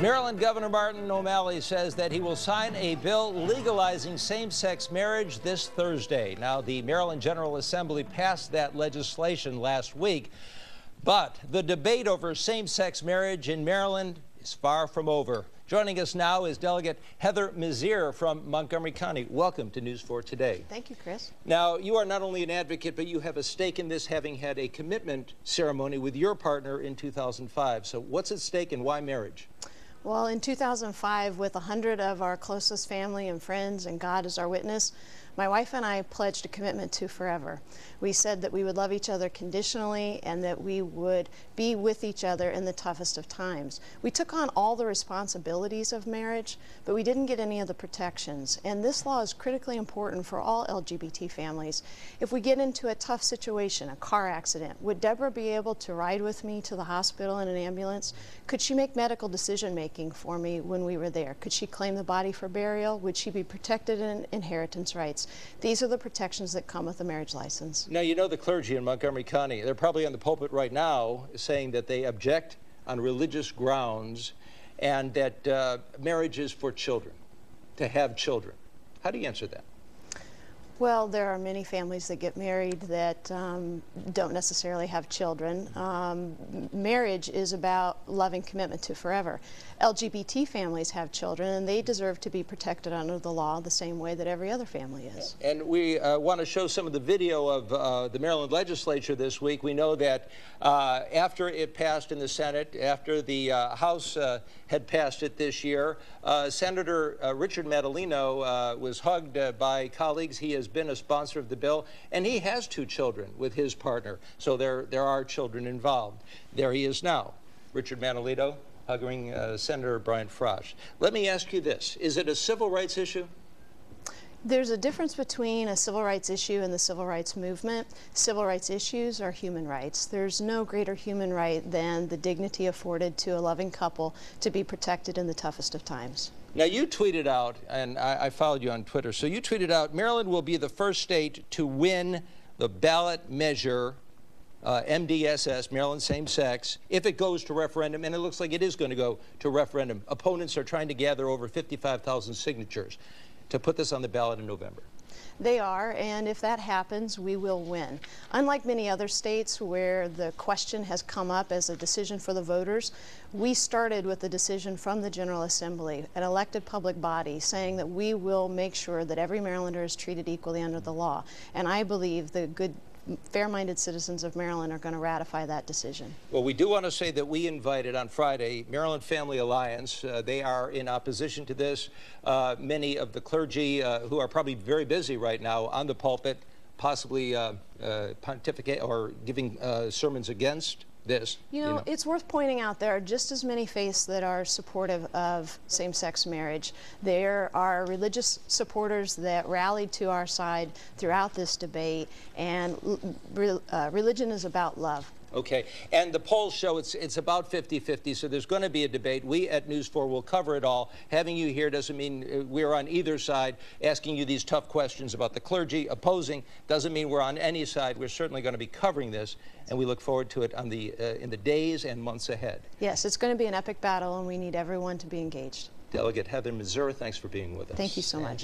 Maryland Governor Martin O'Malley says that he will sign a bill legalizing same-sex marriage this Thursday. Now, the Maryland General Assembly passed that legislation last week, but the debate over same-sex marriage in Maryland is far from over. Joining us now is Delegate Heather Mizeur from Montgomery County. Welcome to News 4 Today. Thank you, Chris. Now, you are not only an advocate, but you have a stake in this, having had a commitment ceremony with your partner in 2005. So what's at stake and why marriage? Well, in 2005, with 100 of our closest family and friends and God as our witness, my wife and I pledged a commitment to forever. We said that we would love each other conditionally and that we would be with each other in the toughest of times. We took on all the responsibilities of marriage, but we didn't get any of the protections. And this law is critically important for all LGBT families. If we get into a tough situation, a car accident, would Deborah be able to ride with me to the hospital in an ambulance? Could she make medical decision-making for me when we were there? Could she claim the body for burial? Would she be protected in inheritance rights? These are the protections that come with a marriage license. Now, you know the clergy in Montgomery County, they're probably on the pulpit right now saying that they object on religious grounds and that marriage is for children, to have children. How do you answer that? Well, there are many families that get married that don't necessarily have children. Marriage is about loving commitment to forever. LGBT families have children, and they deserve to be protected under the law the same way that every other family is. And we want to show some of the video of the Maryland legislature this week. We know that after it passed in the Senate, after the House had passed it this year, Senator Richard Madaleno was hugged by colleagues. He has been a sponsor of the bill, and he has 2 children with his partner. So there are children involved. There he is now, Richard Madaleno, hugging Senator Brian Frosch. Let me ask you this. Is it a civil rights issue? There's a difference between a civil rights issue and the civil rights movement. Civil rights issues are human rights. There's no greater human right than the dignity afforded to a loving couple to be protected in the toughest of times. Now, you tweeted out, and I followed you on Twitter, so you tweeted out, Maryland will be the first state to win the ballot measure, MDSS, Maryland same-sex, if it goes to referendum, and it looks like it is going to go to referendum. Opponents are trying to gather over 55,000 signatures to put this on the ballot in November. They are, and if that happens, we will win. Unlike many other states where the question has come up as a decision for the voters, we started with a decision from the General Assembly, an elected public body, saying that we will make sure that every Marylander is treated equally under the law. And I believe the good, fair-minded citizens of Maryland are going to ratify that decision. Well, we do want to say that we invited on Friday Maryland Family Alliance. They are in opposition to this. Many of the clergy who are probably very busy right now on the pulpit, possibly pontificate or giving sermons against this. You know, it's worth pointing out there are just as many faiths that are supportive of same-sex marriage. There are religious supporters that rallied to our side throughout this debate, and religion is about love. Okay, and the polls show it's about 50-50, so there's going to be a debate. We at News 4 will cover it all. Having you here doesn't mean we're on either side asking you these tough questions about the clergy opposing. Doesn't mean we're on any side. We're certainly going to be covering this, and we look forward to it on the in the days and months ahead. Yes, it's going to be an epic battle, and we need everyone to be engaged. Delegate Heather Mizeur, thanks for being with us. Thank you so much.